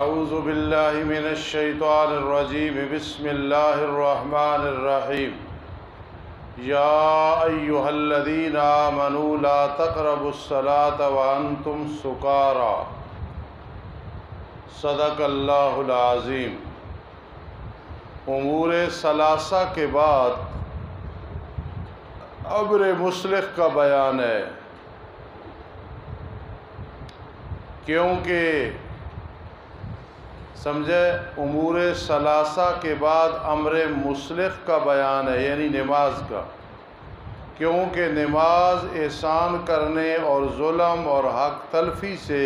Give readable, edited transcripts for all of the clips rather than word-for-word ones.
اعوذ باللہ من الشیطان الرجیم بسم اللہ الرحمن الرحیم یا ایہا الذین آمنوا لا تقربوا الصلاة وانتم سکارى صدق اللہ العظیم۔ امور ثلاثہ کے بعد امر مصلح کا بیان ہے، کیونکہ سمجھے امور ثلاثہ کے بعد امر مصلح کا بیان ہے، یعنی نماز کا، کیونکہ نماز احسان کرنے اور ظلم اور حق تلفی سے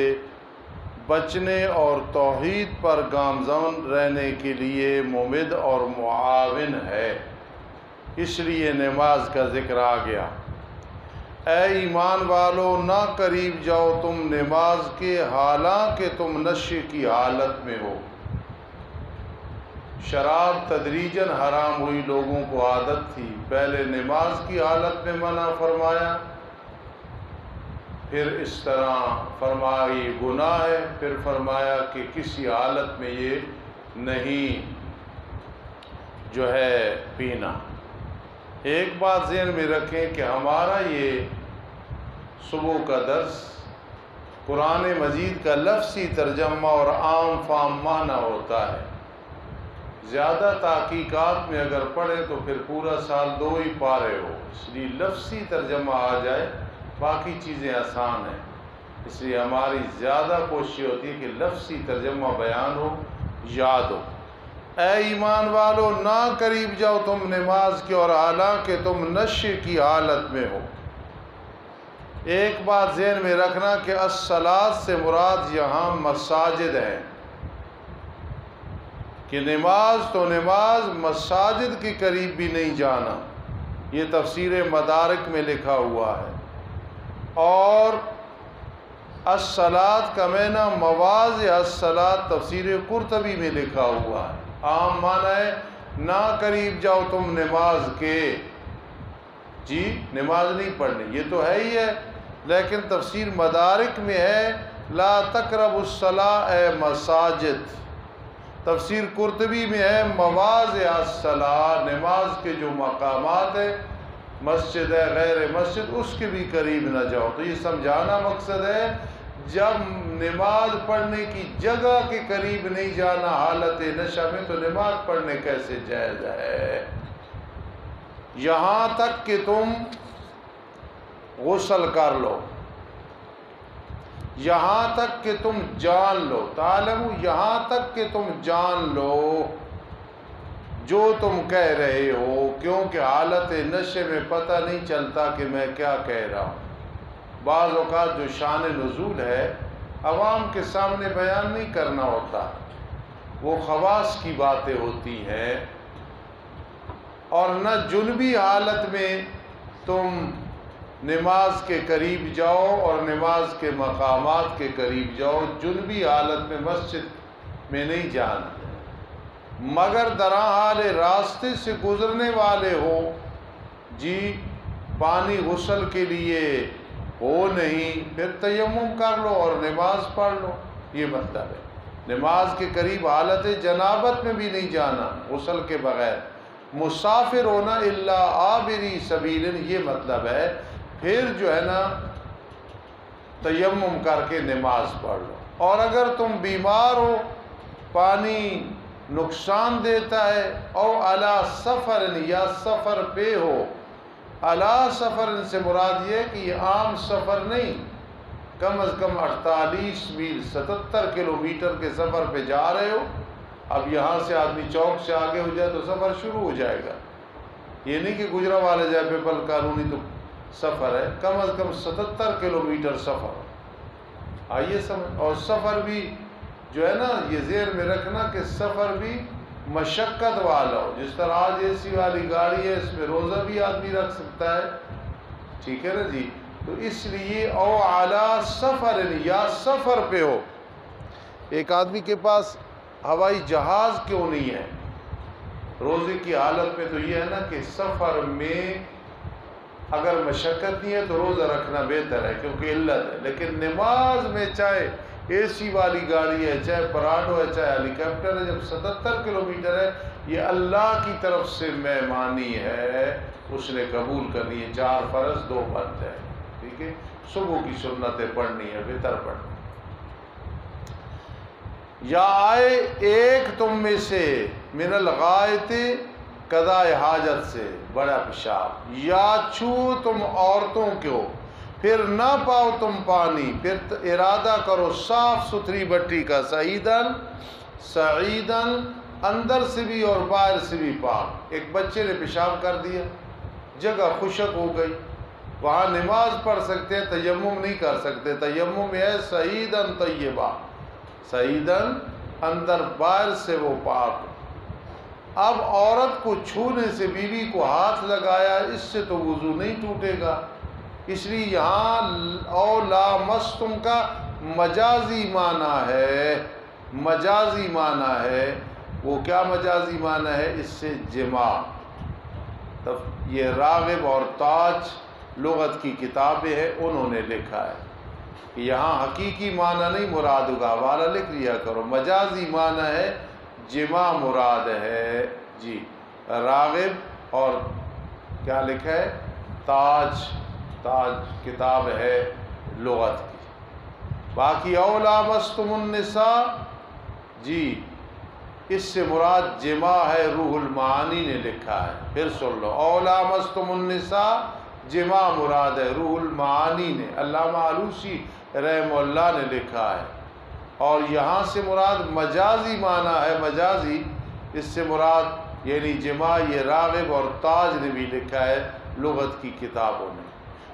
بچنے اور توحید پر گامزن رہنے کے لیے ممد اور معاون ہے، اس لیے نماز کا ذکر آ گیا۔ اے ایمان والو، نہ قریب جاؤ تم نماز کے حالانکہ تم نشے کی حالت میں ہو۔ شراب تدریجاً حرام ہوئی، لوگوں کو عادت تھی، پہلے نماز کی حالت میں منع فرمایا، پھر اس طرح فرمایا یہ گناہ ہے، پھر فرمایا کہ کسی حالت میں یہ نہیں جو ہے پینا۔ ایک بات ذہن میں رکھیں کہ ہمارا یہ صبح کا درس قرآن مجید کا لفظی ترجمہ اور عام فام معنی ہوتا ہے۔ زیادہ تحقیقات میں اگر پڑھیں تو پھر پورا سال دو ہی پارے ہو، اس لیے لفظی ترجمہ آ جائے، باقی چیزیں آسان ہیں، اس لیے ہماری زیادہ کوشش ہوتی ہے کہ لفظی ترجمہ بیان ہو، یاد ہو۔ اے ایمان والو، نہ قریب جاؤ تم نماز کے اور حالانکہ تم نشے کی حالت میں ہو۔ ایک بات ذہن میں رکھنا کہ الصلاۃ سے مراد یہاں مساجد ہے، کہ نماز تو نماز، مساجد کے قریب بھی نہیں جانا، یہ تفسیر مدارک میں لکھا ہوا ہے۔ اور الصلاۃ کا معنی مواضع الصلاۃ تفسیر قرطبی میں لکھا ہوا ہے۔ عام معنی ہے نہ قریب جاؤ تم نماز کے، جی نماز نہیں پڑھنی، یہ تو ہے ہی ہے، لیکن تفسیر مدارک میں ہے لا تقربوا الصلاۃ اے مساجد، تفسیر قرطبی میں ہے مواضع الصلاۃ، نماز کے جو مقامات ہیں، مسجد ہے غیر مسجد، اس کے بھی قریب نہ جاؤ۔ تو یہ سمجھانا مقصد ہے جب نماز پڑھنے کی جگہ کے قریب نہیں جانا حالت نشہ میں، تو نماز پڑھنے کیسے جائز ہے؟ یہاں تک کہ تم غسل کر لو، یہاں تک کہ تم جان لو، تعلمو یہاں تک کہ تم جان لو جو تم کہہ رہے ہو، کیونکہ حالت نشے میں پتہ نہیں چلتا کہ میں کیا کہہ رہا ہوں۔ بعض اوقات جو شان نزول ہے عوام کے سامنے بیان نہیں کرنا ہوتا، وہ خواص کی باتیں ہوتی ہیں، اور نہ جنبی حالت میں تم نماز کے قریب جاؤ اور نماز کے مقامات کے قریب جاؤ، جنبی حالت میں مسجد میں نہیں جانا، مگر درا حال راستے سے گزرنے والے ہو، جی پانی غسل کے لیے ہو نہیں، پھر تیمم کر لو اور نماز پڑھ لو، یہ مطلب ہے۔ نماز کے قریب حالت جنابت میں بھی نہیں جانا غسل کے بغیر، مسافر ہونا الا عابری سبیل، یہ مطلب ہے۔ پھر جو ہے نا تیمم کر کے نماز پڑھ لو، اور اگر تم بیمار ہو، پانی نقصان دیتا ہے، او علی سفر یا سفر پہ ہو، علی سفر سے مراد یہ کہ یہ عام سفر نہیں، کم از کم 48 میل 77 کلومیٹر کے سفر پہ جا رہے ہو، اب یہاں سے آدمی چوک سے آگے ہو جائے تو سفر شروع ہو جائے گا، یہ نہیں کہ گجرانوالے جائے پیپل کالونی تو سفر ہے، کم از کم 77 کلومیٹر سفر، آئیے سمجھ۔ اور سفر بھی جو ہے نا یہ ذہن میں رکھنا کہ سفر بھی مشقت والا ہو، جس طرح آج اے سی والی گاڑی ہے، اس میں روزہ بھی آدمی رکھ سکتا ہے، ٹھیک ہے نا جی، تو اس لیے او اعلیٰ سفر یا سفر پہ ہو۔ ایک آدمی کے پاس ہوائی جہاز کیوں نہیں ہے روزے کی حالت میں، تو یہ ہے نا کہ سفر میں اگر مشقت نہیں ہے تو روزہ رکھنا بہتر ہے، کیونکہ علت ہے، لیکن نماز میں چاہے اے سی والی گاڑی ہے، چاہے پراڈو ہے، چاہے ہیلی کاپٹر ہے، جب 77 کلومیٹر ہے، یہ اللہ کی طرف سے مہمانی ہے، اس نے قبول کرنی ہے۔ 4 فرض 2 بن جائے، ٹھیک ہے۔ صبح کی سنتیں پڑھنی ہے، وتر پڑھنی ہے۔ یا آئے ایک تم میں سے من الغائط قضاء حاجت سے، بڑا پیشاب، یا چھو تم عورتوں کو، پھر نہ پاؤ تم پانی، پھر ارادہ کرو صاف ستھری مٹی کا، سعیدن سعیدن، اندر سے بھی اور باہر سے بھی پاک۔ ایک بچے نے پیشاب کر دیا، جگہ خشک ہو گئی، وہاں نماز پڑھ سکتے ہیں، تیمم نہیں کر سکتے۔ تیمم ہے سعیدن طیبہ، سعیدن اندر باہر سے وہ پاک۔ اب عورت کو چھونے سے، بیوی کو ہاتھ لگایا، اس سے تو وضو نہیں ٹوٹے گا، اس لیے یہاں او لامستم کا مجازی معنی ہے، مجازی معنی ہے۔ وہ کیا مجازی معنی ہے؟ اس سے جماع۔ تب یہ راغب اور تاج لغت کی کتابیں ہیں، انہوں نے لکھا ہے کہ یہاں حقیقی معنی نہیں مراد ہوگا، حوالہ لکھ لیا کرو، مجازی معنی ہے، جماع مراد ہے جی۔ راغب اور کیا لکھا ہے؟ تاج، تاج کتاب ہے لغت کی۔ باقی او لامستم النساء جی، اس سے مراد جماع ہے، روح المعانی نے لکھا ہے۔ پھر سن لو، او لامستم النساء جماع مراد ہے، روح المعانی نے، علامہ آلوسی رحمہ اللہ نے لکھا ہے۔ اور یہاں سے مراد مجازی معنی ہے، مجازی، اس سے مراد یعنی جماع، یہ راغب اور تاج نے بھی لکھا ہے لغت کی کتابوں میں۔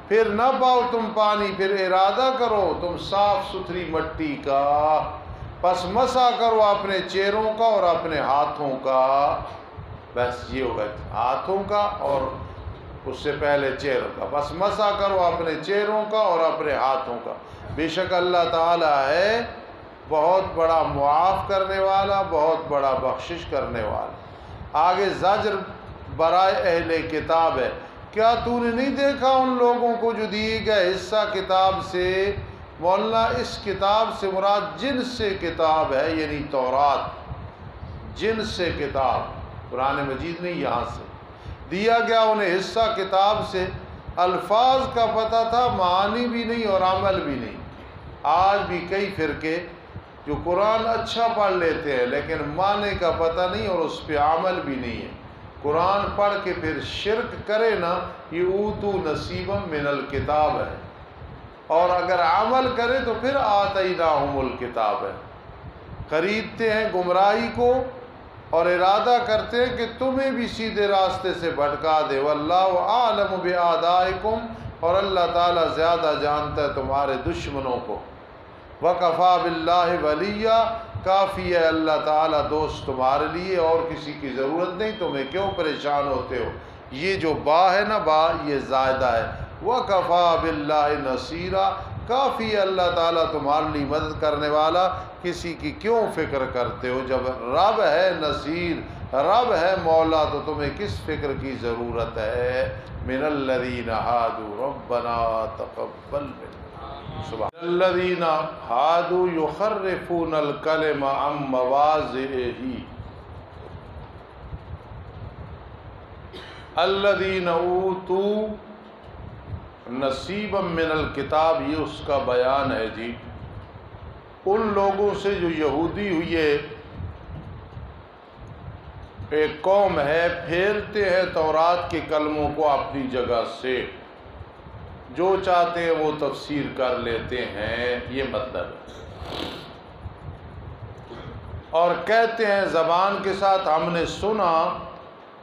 پھر نہ پاؤ تم پانی، پھر ارادہ کرو تم صاف ستھری مٹی کا، پس مسا کرو اپنے چہروں کا اور اپنے ہاتھوں کا۔ بس یہ ہوگا، ہاتھوں کا اور اس سے پہلے چہروں کا، بس مسا کرو اپنے چہروں کا اور اپنے ہاتھوں کا۔ بے شک اللہ تعالی ہے بہت بڑا معاف کرنے والا، بہت بڑا بخشش کرنے والا۔ آگے زجر برائے اہل کتاب ہے، کیا تو نے نہیں دیکھا ان لوگوں کو جو دیے گئے حصہ کتاب سے؟ مولانا اس کتاب سے مراد جنس سے کتاب ہے، یعنی تورات، جنس سے کتاب، قرآن مجید نہیں، یہاں سے دیا گیا انہیں حصہ کتاب سے۔ الفاظ کا پتہ تھا، معانی بھی نہیں اور عمل بھی نہیں۔ آج بھی کئی فرقے جو قرآن اچھا پڑھ لیتے ہیں لیکن معنی کا پتہ نہیں اور اس پہ عمل بھی نہیں ہے۔ قرآن پڑھ کے پھر شرک کرے نا، یہ اوتو نصیبم من الکتاب ہے، اور اگر عمل کرے تو پھر آتیناہم الکتاب ہے۔ خریدتے ہیں گمراہی کو اور ارادہ کرتے ہیں کہ تمہیں بھی سیدھے راستے سے بھٹکا دے۔ واللہ اعلم باعدائکم، اور اللہ تعالیٰ زیادہ جانتا ہے تمہارے دشمنوں کو۔ وکفیٰ باللہ ولیہ، کافی ہے اللہ تعالیٰ دوست تمہارے لیے، اور کسی کی ضرورت نہیں، تمہیں کیوں پریشان ہوتے ہو۔ یہ جو با ہے نا، با یہ زائدہ ہے۔ وکفیٰ باللہ نصیرا، کافی ہے اللہ تعالیٰ تمہارے لیے مدد کرنے والا، کسی کی کیوں فکر کرتے ہو؟ جب رب ہے نصیر، رب ہے مولا، تو تمہیں کس فکر کی ضرورت ہے؟ من الذین ہادوا ربنا تقبل منا، سبحان الذین ہادوا یحرفون الکلم عن مواضعہ، الذین اوتوا نصیبا من الکتاب، یہ اس کا بیان ہے جی۔ ان لوگوں سے جو یہودی ہوئے، ایک قوم ہے، پھیرتے ہیں تورات کے کلموں کو اپنی جگہ سے، جو چاہتے ہیں وہ تفسیر کر لیتے ہیں، یہ مطلب ہے۔ اور کہتے ہیں زبان کے ساتھ ہم نے سنا،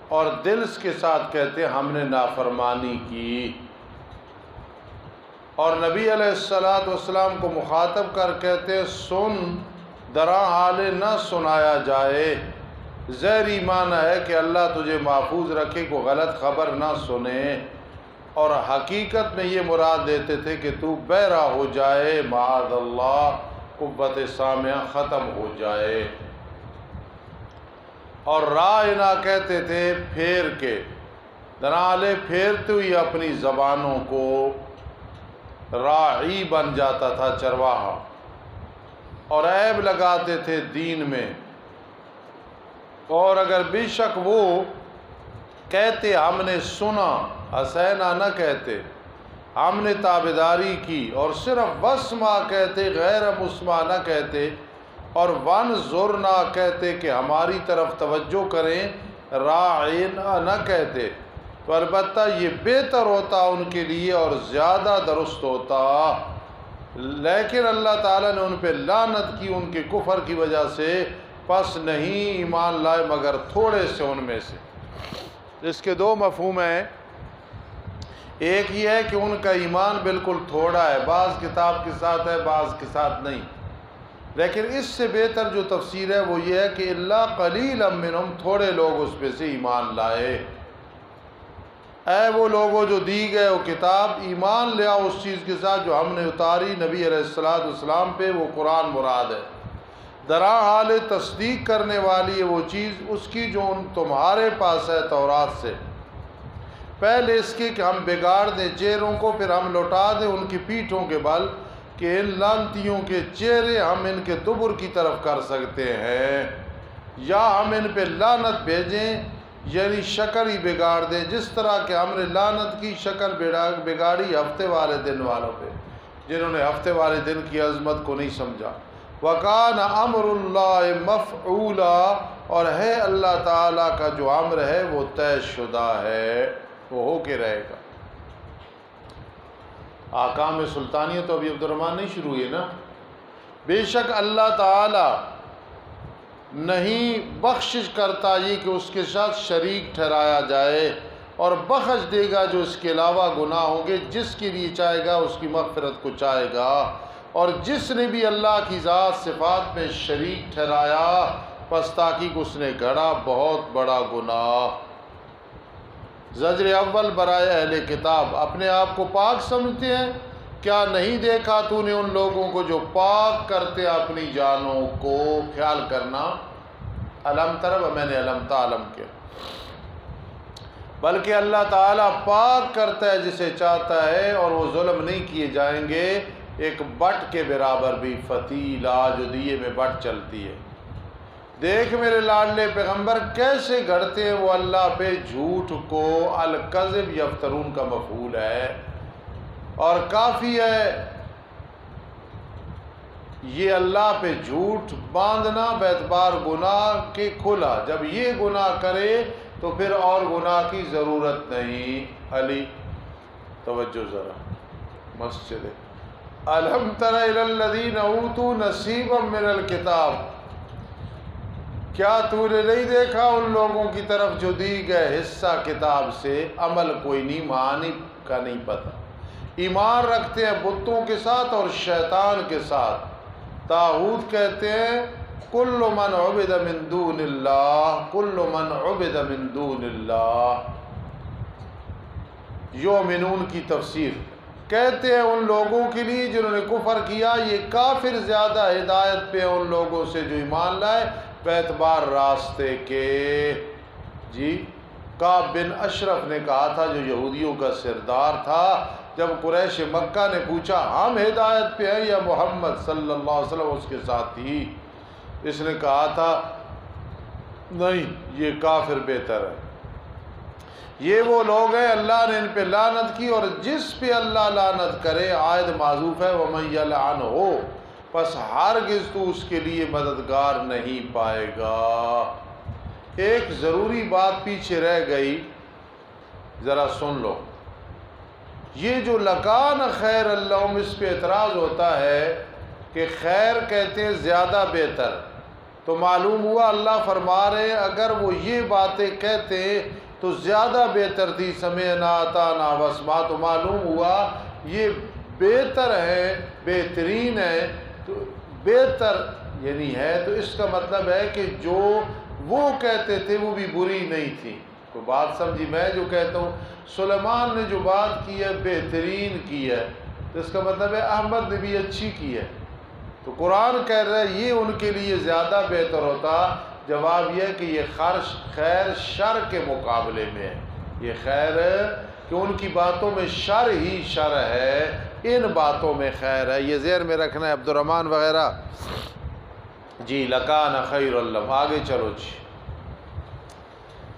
اور دل کے ساتھ کہتے ہیں ہم نے نافرمانی کی۔ اور نبی علیہ السلام کو مخاطب کر کہتے ہیں سن درا حال نہ سنایا جائے، ظاہری معنی ہے کہ اللہ تجھے محفوظ رکھے، کو غلط خبر نہ سنے، اور حقیقت میں یہ مراد دیتے تھے کہ تو بہرا ہو جائے، معاذ اللہ، قوت سامعہ ختم ہو جائے۔ اور رائنا کہتے تھے پھیر کے، دنالے پھیرتے ہوئی اپنی زبانوں کو، راعی بن جاتا تھا چرواہا۔ اور عیب لگاتے تھے دین میں، اور اگر بے شک وہ کہتے ہم نے سنا، حسینا نہ کہتے، ہم نے تابعداری کی، اور صرف وسما کہتے، غیر مسمع نہ کہتے، اور وانظرنا کہتے کہ ہماری طرف توجہ کریں، راعینا نہ کہتے، تو البتہ یہ بہتر ہوتا ان کے لیے اور زیادہ درست ہوتا۔ لیکن اللہ تعالیٰ نے ان پہ لعنت کی ان کے کفر کی وجہ سے، پس نہیں ایمان لائے مگر تھوڑے سے ان میں سے۔ اس کے دو مفہوم ہیں، ایک یہ ہے کہ ان کا ایمان بالکل تھوڑا ہے، بعض کتاب کے ساتھ ہے بعض کے ساتھ نہیں، لیکن اس سے بہتر جو تفسیر ہے وہ یہ ہے کہ الا قلیلا منہم، تھوڑے لوگ اس پہ سے ایمان لائے۔ اے وہ لوگوں جو دی گئے وہ کتاب، ایمان لے آؤ اس چیز کے ساتھ جو ہم نے اتاری نبی علیہ السلام پہ، وہ قرآن مراد ہے، درا حال تصدیق کرنے والی ہے وہ چیز اس کی جو تمہارے پاس ہے تورات سے، پہلے اس کے کہ ہم بگاڑ دیں چہروں کو، پھر ہم لوٹا دیں ان کی پیٹھوں کے بل، کہ ان لعنتیوں کے چہرے ہم ان کے دبر کی طرف کر سکتے ہیں، یا ہم ان پہ لعنت بھیجیں، یعنی شکل ہی بگاڑ دیں، جس طرح کہ ہم نے لعنت کی شکل بگاڑی ہفتے والے دن والوں پہ، جنہوں نے ہفتے والے دن کی عظمت کو نہیں سمجھا۔ وَكَانَ أَمْرُ اللَّهِ مَفْعُولًا، اور ہے اللہ تعالیٰ کا جو امر ہے وہ طے شدہ ہے، وہ ہو کے رہے گا۔ احکام سلطانیہ تو ابھی عبد الرحمن نہیں شروع ہوئی نا۔ بے شک اللہ تعالیٰ نہیں بخشش کرتا یہ کہ اس کے ساتھ شریک ٹھہرایا جائے، اور بخش دے گا جو اس کے علاوہ گناہ ہوں گے، جس کے لیے چاہے گا اس کی مغفرت کو چاہے گا، اور جس نے بھی اللہ کی ذات صفات میں شریک ٹھہرایا پس تحقیق اس نے گھڑا بہت بڑا گناہ۔ زجر اول برائے اہل کتاب، اپنے آپ کو پاک سمجھتے ہیں، کیا نہیں دیکھا تو نے ان لوگوں کو جو پاک کرتے اپنی جانوں کو؟ خیال کرنا، علم طرف میں نے علم تعلم کے، بلکہ اللہ تعالیٰ پاک کرتا ہے جسے چاہتا ہے، اور وہ ظلم نہیں کیے جائیں گے ایک بٹ کے برابر بھی، فتیلہ جو دیے میں بٹ چلتی ہے۔ دیکھ میرے لاڈلے پیغمبر کیسے گھڑتے ہیں وہ اللہ پہ جھوٹ کو، الکذب یفترون کا مفعول ہے، اور کافی ہے یہ اللہ پہ جھوٹ باندھنا باعتبار گناہ کے کھلا، جب یہ گناہ کرے تو پھر اور گناہ کی ضرورت نہیں۔ علی توجہ ذرا، مسجد الم تر الی الذین اوتوا نصیبا من الکتاب، کیا تو نے نہیں دیکھا ان لوگوں کی طرف جو دی گئے حصہ کتاب سے؟ عمل کوئی نہیں، معانی کا نہیں پتہ، ایمان رکھتے ہیں بتوں کے ساتھ اور شیطان کے ساتھ۔ طاغوت کہتے ہیں کل من عبد من دون اللہ، کل من عبد من دون اللہ، یؤمنون کی تفسیر کہتے ہیں ان لوگوں کے لیے جنہوں نے کفر کیا، یہ کافر زیادہ ہدایت پہ ان لوگوں سے جو ایمان لائے باعتبار راستے کے۔ جی کعب بن اشرف نے کہا تھا جو یہودیوں کا سردار تھا، جب قریش مکہ نے پوچھا ہم ہدایت پہ ہیں یا محمد صلی اللہ علیہ وسلم اس کے ساتھ تھی، اس نے کہا تھا نہیں یہ کافر بہتر ہے۔ یہ وہ لوگ ہیں اللہ نے ان پہ لعنت کی، اور جس پہ اللہ لعنت کرے عائد معذوف ہے وَمَن يَلْعَنْهُ، پس ہرگز تو اس کے لیے مددگار نہیں پائے گا۔ ایک ضروری بات پیچھے رہ گئی، ذرا سن لو، یہ جو لکان خیر اللہم، اس پہ اعتراض ہوتا ہے کہ خیر کہتے ہیں زیادہ بہتر، تو معلوم ہوا اللہ فرما رہے ہیں اگر وہ یہ باتیں کہتے تو زیادہ بہتر تھی، سمعنا اطعنا واسمع، تو معلوم ہوا یہ بہتر ہے، بہترین ہے، تو بہتر یعنی ہے، تو اس کا مطلب ہے کہ جو وہ کہتے تھے وہ بھی بری نہیں تھی۔ تو بات سمجھی؟ میں جو کہتا ہوں سلیمان نے جو بات کی ہے بہترین کی ہے، تو اس کا مطلب ہے احمد نے بھی اچھی کی ہے، تو قرآن کہہ رہا ہے یہ ان کے لیے زیادہ بہتر ہوتا۔ جواب یہ ہے کہ یہ خیر شر کے مقابلے میں ہے، یہ خیر کہ ان کی باتوں میں شر ہی شر ہے، ان باتوں میں خیر ہے، یہ ذہن میں رکھنا ہے عبد الرحمن وغیرہ۔ جی لکان خیر لہم، آگے چلو جی،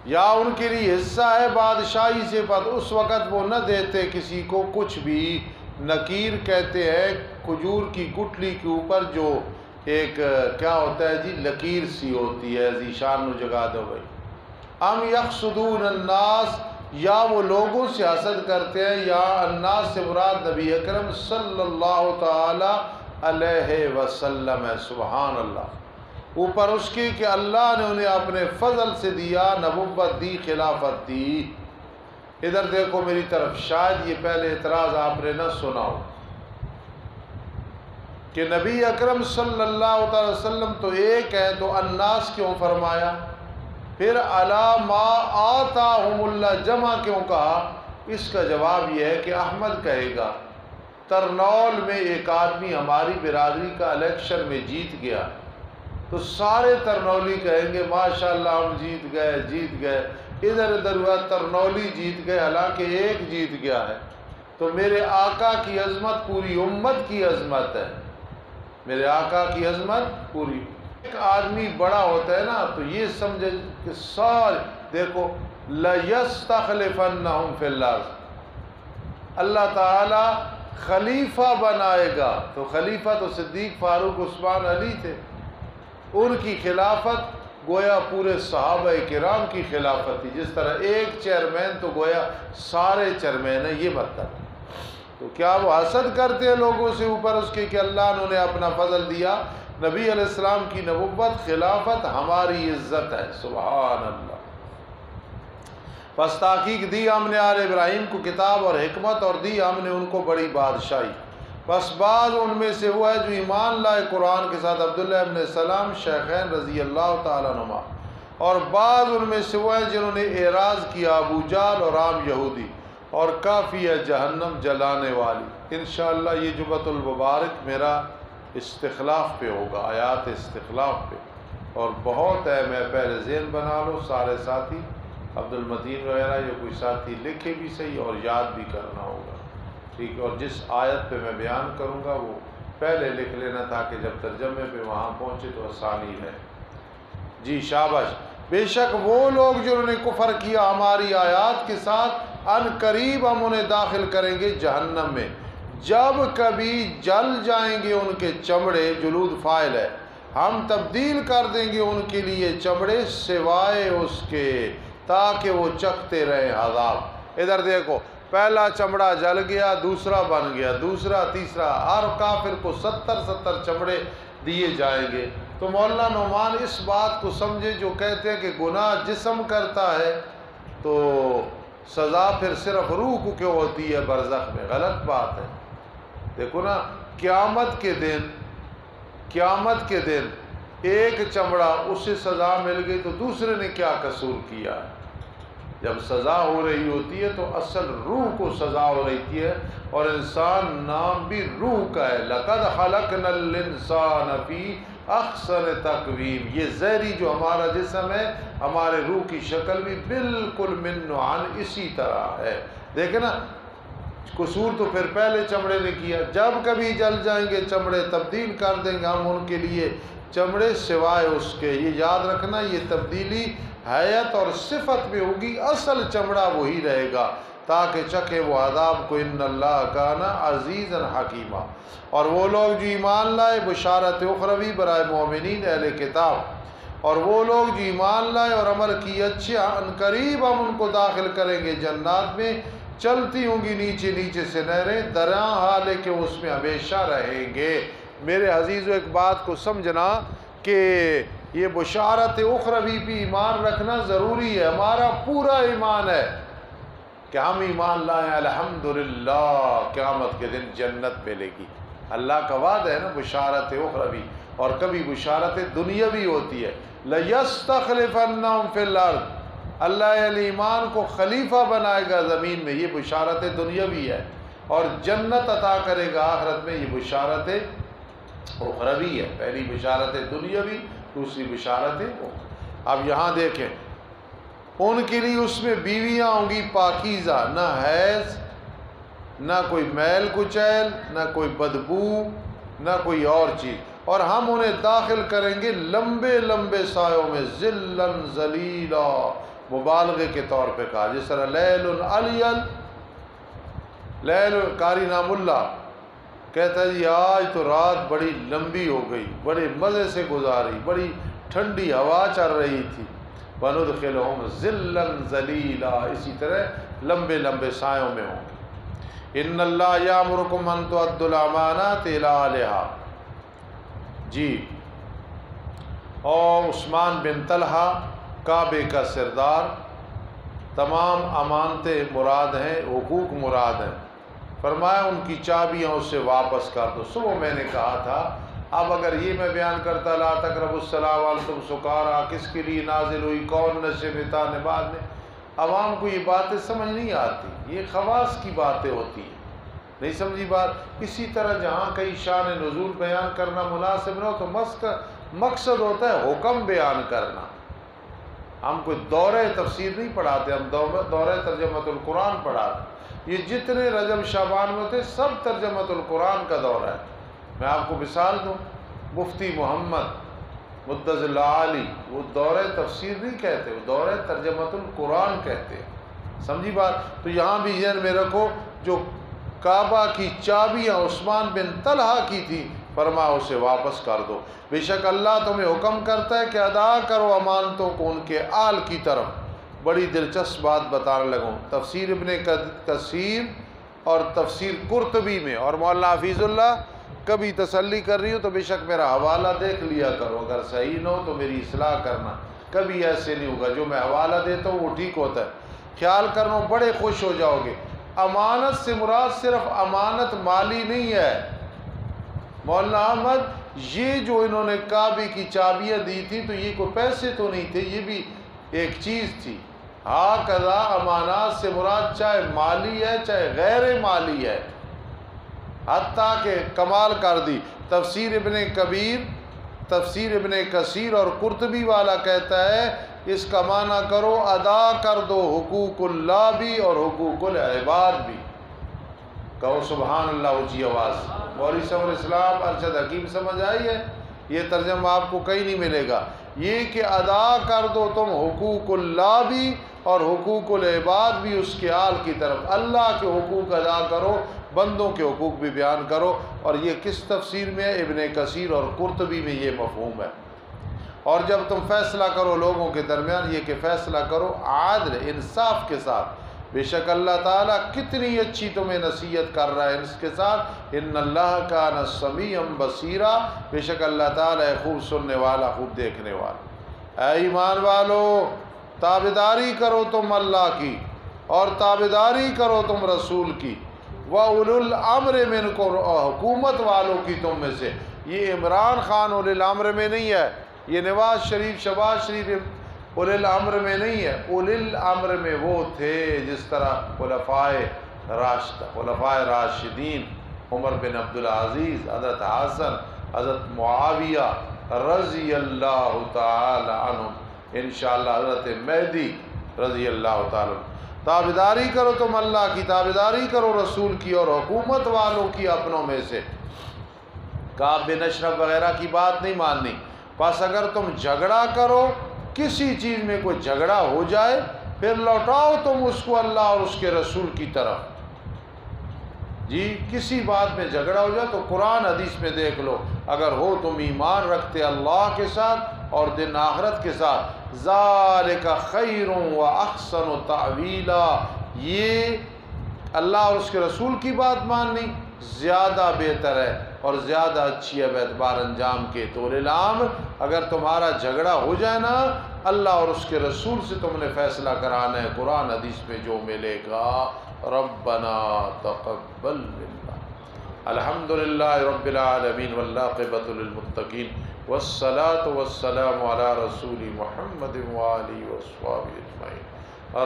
یا ان کے لیے حصہ ہے بادشاہی سے، بات اس وقت وہ نہ دیتے کسی کو کچھ بھی۔ نکیر کہتے ہیں کھجور کی گٹلی کے اوپر جو ایک کیا ہوتا ہے جی، لکیر سی ہوتی ہے، ذیشان نو جگا دو بھائی۔ ام یحسدون الناس، یا وہ لوگوں سے حسد کرتے ہیں، یا الناس سے مراد نبی اکرم صلی اللہ تعالی علیہ وسلم ہے، سبحان اللہ، اوپر اس کی کہ اللہ نے انہیں اپنے فضل سے دیا، نبوت دی، خلافت دی۔ ادھر دیکھو میری طرف، شاید یہ پہلے اعتراض آپ نے نہ سنا ہو کہ نبی اکرم صلی اللہ تعالی وسلم تو ایک ہے، تو الناس کیوں فرمایا؟ پھر علی ما آتاہم اللہ جمع کیوں کہا؟ اس کا جواب یہ ہے کہ احمد کہے گا ترنول میں ایک آدمی ہماری برادری کا الیکشن میں جیت گیا، تو سارے ترنولی کہیں گے ماشاءاللہ ہم جیت گئے، ادھر ادھر ہوا ترنولی جیت گئے، حالانکہ ایک جیت گیا ہے۔ تو میرے آقا کی عظمت پوری امت کی عظمت ہے، میرے آقا کی عظمت پوری۔ ایک آدمی بڑا ہوتا ہے نا تو یہ سمجھے کہ سارے دیکھو لَيَسْتَخْلِفَنَّهُمْ فِي الْأَرْضِ، اللہ تعالی خلیفہ بنائے گا، تو خلیفہ تو صدیق، فاروق، عثمان، علی تھے، ان کی خلافت گویا پورے صحابہ کرام کی خلافت تھی، جس طرح ایک چیئرمین تو گویا سارے چیئرمین ہیں، یہ مطلب۔ تو کیا وہ حسد کرتے ہیں لوگوں سے اوپر اس کے کہ اللہ نے انہیں اپنا فضل دیا؟ نبی علیہ السلام کی نبوت، خلافت ہماری عزت ہے، سبحان اللہ۔ پس تحقیق دی ہم نے آل ابراہیم کو کتاب اور حکمت، اور دی ہم نے ان کو بڑی بادشاہی۔ پس بعض ان میں سے وہ ہے جو ایمان لائے قرآن کے ساتھ، عبداللہ ابن سلام شیخین رضی اللہ تعالیٰ عنہما، اور بعض ان میں سے وہ ہیں جنہوں نے اعراض کیا، ابو جہل اور عام یہودی، اور کافی ہے جہنم جلانے والی۔ انشاءاللہ یہ جمعۃ المبارک میرا استخلاف پہ ہوگا، آیات استخلاف پہ، اور بہت ہے، میں پہلے ذہن بنا لو سارے ساتھی، عبد المتین وغیرہ یا کوئی ساتھی لکھے بھی صحیح اور یاد بھی کرنا ہوگا، ٹھیک ہے؟ اور جس آیت پہ میں بیان کروں گا وہ پہلے لکھ لینا تاکہ جب ترجمے پہ وہاں پہنچے تو آسانی ہے۔ جی شاباش۔ بے شک وہ لوگ جنہوں نے کفر کیا ہماری آیات کے ساتھ، ان قریب ہم انہیں داخل کریں گے جہنم میں، جب کبھی جل جائیں گے ان کے چمڑے، جلود فاعل ہے، ہم تبدیل کر دیں گے ان کے لیے چمڑے سوائے اس کے، تاکہ وہ چکھتے رہیں عذاب۔ ادھر دیکھو، پہلا چمڑا جل گیا، دوسرا بن گیا، دوسرا، تیسرا، ہر کافر کو 70 چمڑے دیے جائیں گے۔ تو مولانا نعمان اس بات کو سمجھے جو کہتے ہیں کہ گناہ جسم کرتا ہے تو سزا پھر صرف روح کو کیوں ہوتی ہے برزخ میں؟ غلط بات ہے۔ دیکھو نا، قیامت کے دن ایک چمڑا اسے سزا مل گئی تو دوسرے نے کیا قصور کیا ہے؟ جب سزا ہو رہی ہوتی ہے تو اصل روح کو سزا ہو رہی ہے، اور انسان نام بھی روح کا ہے، لَقَدْ خَلَقْنَا الْإِنسَانَ فِي احسن تقویم۔ یہ ظاہری جو ہمارا جسم ہے، ہمارے روح کی شکل بھی بالکل من نوعاً اسی طرح ہے۔ دیکھیں نا، قصور تو پھر پہلے چمڑے نے کیا۔ جب کبھی جل جائیں گے چمڑے، تبدیل کر دیں گے ہم ان کے لیے چمڑے سوائے اس کے۔ یہ یاد رکھنا، یہ تبدیلی حیت اور صفت میں ہوگی، اصل چمڑا وہی رہے گا تاکہ چکھے وہ عذاب کو۔ ان اللہ کان عزیزا حکیما۔ اور وہ لوگ جو ایمان لائے، بشارت اخروی برائے مومنین اہل کتاب، اور وہ لوگ جو ایمان لائے اور عمل کی اچھے، ان قریب ہم ان کو داخل کریں گے جنات میں، چلتی ہوں گی نیچے نیچے سے نہریں، دراں حال ہے کہ اس میں ہمیشہ رہیں گے۔ میرے عزیزو، ایک بات کو سمجھنا کہ یہ بشارت اخروی بھی ایمان رکھنا ضروری ہے۔ ہمارا پورا ایمان ہے کہ ہم ایمان لائیں، الحمدللہ قیامت کے دن جنت ملے گی۔ اللہ کا وعدہ ہے نا بشارت اخروی، اور کبھی بشارت دنیاوی ہوتی ہے، لَيَسْتَخْلِفَنَّهُمْ فِي الْأَرْضِ، اللہ اہل ایمان کو خلیفہ بنائے گا زمین میں، یہ بشارت دنیاوی ہے، اور جنت عطا کرے گا آخرت میں، یہ بشارت اخروی ہے۔ پہلی بشارت دنیاوی، دوسری بشارت اخروی۔ اب یہاں دیکھیں، ان کے لیے اس میں بیویاں ہوں گی پاکیزہ، نہ حیض، نہ کوئی میل کچیل، نہ کوئی بدبو، نہ کوئی اور چیز، اور ہم انہیں داخل کریں گے لمبے لمبے سایوں میں، ذلًا ذلیلا، مبالغے کے طور پہ کہا، جس طرح لیل علیل، لیل قاری نام اللہ کہتا ہے جی آج تو رات بڑی لمبی ہو گئی، بڑے مزے سے گزاری، بڑی ٹھنڈی ہوا چل رہی تھی، وَنُدْخِلُهُمْ ذِلًّا ذَلِيلًا، اسی طرح لمبے لمبے سایوں میں ہوں گے۔ ان اللہ یامرکم ان تؤدوا الامانات الی اہلھا، جی، اور عثمان بن طلحہ کعبے کا سردار، تمام امانتیں مراد ہیں، حقوق مراد ہیں، فرمایا ان کی چابیاں اس سے واپس کر دو۔ صبح میں نے کہا تھا اب اگر یہ میں بیان کرتا لا تقربوا الصلاۃ وانتم سکارا کس کے لیے نازل ہوئی، کون نشے میں تھا، نماز میں، عوام کو یہ باتیں سمجھ نہیں آتی، یہ خواص کی باتیں ہوتی ہیں، نہیں سمجھی بات۔ اسی طرح جہاں کئی شان نزول بیان کرنا مناسب نہ ہو تو مقصد ہوتا ہے حکم بیان کرنا۔ ہم کوئی دورہ تفسیر نہیں پڑھاتے، ہم دورہ ترجمۃ القرآن پڑھاتے۔ یہ جتنے رجب شعبان میں ہوتے سب ترجمۃ القرآن کا دورہ ہے۔ میں آپ کو مثال دوں، مفتی محمد مدظ اللہ علی، وہ دورہ تفسیر نہیں کہتے، وہ دورہ ترجمۃ القرآن کہتے ہیں، سمجھی بات۔ تو یہاں بھی ذہن میں رکھو، جو کعبہ کی چابیاں عثمان بن طلحہ کی تھی، فرما اسے واپس کر دو، بے شک اللہ تمہیں حکم کرتا ہے کہ ادا کرو امانتوں کو ان کے آل کی طرف۔ بڑی دلچسپ بات بتانے لگوں، تفسیر ابن کثیر اور تفسیر قرطبی میں، اور مولانا حفیظ اللہ کبھی تسلی کر رہی ہو تو بے شک میرا حوالہ دیکھ لیا کرو، اگر صحیح نہ ہو تو میری اصلاح کرنا، کبھی ایسے نہیں ہوگا، جو میں حوالہ دیتا ہوں وہ ٹھیک ہوتا ہے، خیال کرنا، بڑے خوش ہو جاؤ گے۔ امانت سے مراد صرف امانت مالی نہیں ہے مولانا احمد، یہ جو انہوں نے کعبے کی چابیاں دی تھی تو یہ کوئی پیسے تو نہیں تھے، یہ بھی ایک چیز تھی۔ ہاکذا امانات سے مراد چاہے مالی ہے چاہے غیر مالی ہے، حتیٰ کہ کمال کر دی۔ تفسیر ابن کثیر اور قرطبی والا کہتا ہے اس کا معنی کرو ادا کر دو حقوق اللہ بھی اور حقوق العباد بھی۔ کہو سبحان اللہ اونچی آواز۔ مولوی سمر اسلام ارشد حکیم سمجھ آئی ہے؟ یہ ترجمہ آپ کو کہیں نہیں ملے گا، یہ کہ ادا کر دو تم حقوق اللہ بھی اور حقوق العباد بھی اس کے آل کی طرف، اللہ کے حقوق ادا کرو، بندوں کے حقوق بھی بیان کرو۔ اور یہ کس تفسیر میں ہے؟ ابن کثیر اور قرطبی میں یہ مفہوم ہے۔ اور جب تم فیصلہ کرو لوگوں کے درمیان، یہ کہ فیصلہ کرو عادل انصاف کے ساتھ، بے شک اللہ تعالیٰ کتنی اچھی تمہیں نصیحت کر رہا ہے اس کے ساتھ، ان اللہ کان سمیعا بصیرا، بے شک اللہ تعالیٰ خوب سننے والا خوب دیکھنے والا۔ اے ایمان والو، تابعداری کرو تم اللہ کی اور تابعداری کرو تم رسول کی، وَأُولُو الْأَمْرِ مِنْكُمْ، حکومت والوں کی تم میں سے۔ یہ عمران خان اولی الامر میں نہیں ہے، یہ نواز شریف شہباز شریف اولی الامر میں نہیں ہے، اولی الامر میں وہ تھے جس طرح خلفائے راشدین، عمر بن عبدالعزیز، حضرت حسن، حضرت معاویہ رضی اللہ تعالی عنہ، انشاءاللہ حضرت مہدی رضی اللہ تعالی عنہ۔ تابعداری کرو تم اللہ کی، تابعداری کرو رسول کی اور حکومت والوں کی اپنوں میں سے۔ کعب بن اشرف وغیرہ کی بات نہیں ماننی۔ پس اگر تم جھگڑا کرو، کسی چیز میں کوئی جھگڑا ہو جائے، پھر لوٹاؤ تم اس کو اللہ اور اس کے رسول کی طرف۔ جی کسی بات میں جھگڑا ہو جائے تو قرآن حدیث میں دیکھ لو، اگر ہو تم ایمان رکھتے اللہ کے ساتھ اور دن آخرت کے ساتھ، ذالک خیر و احسن تأویلا، یہ اللہ اور اس کے رسول کی بات ماننی زیادہ بہتر ہے اور زیادہ اچھی ہے اعتبار انجام کے۔ تو الامر، اگر تمہارا جھگڑا ہو جائے نا، اللہ اور اس کے رسول سے تم نے فیصلہ کرانا ہے، قرآن حدیث میں جو ملے گا۔ ربنا تقبل منا۔ الحمدللہ رب العالمین والعاقبۃ للمتقین والصلاة والسلام علی رسول محمد وآلہ وصحبہ اجمعین۔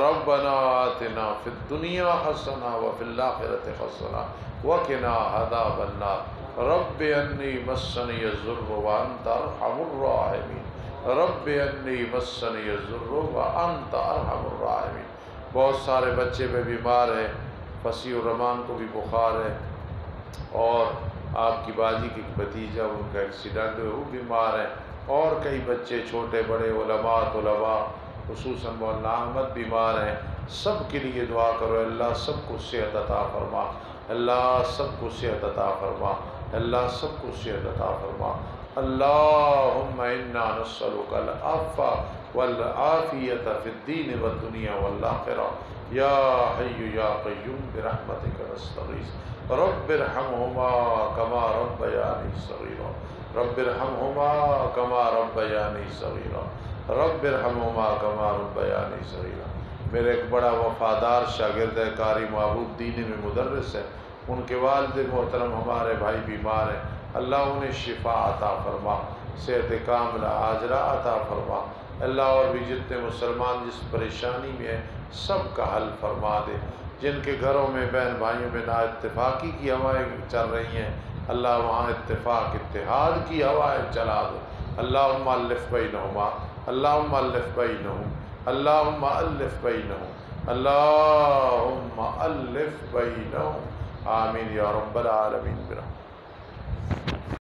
ربنا آتنا فی الدنیا حسنہ وفی الآخرۃ حسنہ وقنا عذاب النار۔ رب انی مسنی الضر وانت ارحم الراحمین۔ رب انی مسنی الضر وانت ارحم الراحمین۔ بہت سارے بچے میں بیمار ہیں، فصیح الرحمان کو بھی بخار ہے، اور آپ کی باجی کی بھتیجا ان کا ایکسیڈنٹ ہوئے وہ بیمار ہیں، اور کئی بچے چھوٹے بڑے علماء طلباء خصوصاً مولانا احمد بیمار ہیں، سب کے لیے دعا کرو اللہ سب کو صحت عطا فرما، اللہ سب کو صحت عطا فرما، اللہ سب کو صحت عطا فرما۔ اللہم انا نسألک العفو والعافیۃ فی الدین والدنیا والآخرہ یا حی یا قیوم برحمتک نستغیث رب ارحمہما کما ربیانی صغیرا رب ارحمہما کما ربیانی صغیرا رب ارحمہما کما ربیانی صغیرا۔ میرے ایک بڑا وفادار شاگرد ہے، قاری محبوب دینی میں مدرس ہے، ان کے والد محترم ہمارے بھائی بیمار ہیں، اللہ انہیں شفا عطا فرما، صحت کاملہ عاجلہ عطا فرما، اللہ اور بھی جتنے مسلمان جس پریشانی میں ہیں سب کا حل فرما دے، جن کے گھروں میں بہن بھائیوں میں نا اتفاقی کی ہوائیں چل رہی ہیں اللہ وہاں اتفاق اتحاد کی ہوائیں چلا دو، اللہم الف بینہما، اللہم الف بینہم، اللہم الف بینہم، اللہم الف بینہم، آمین یا رب العالمین برحمتک۔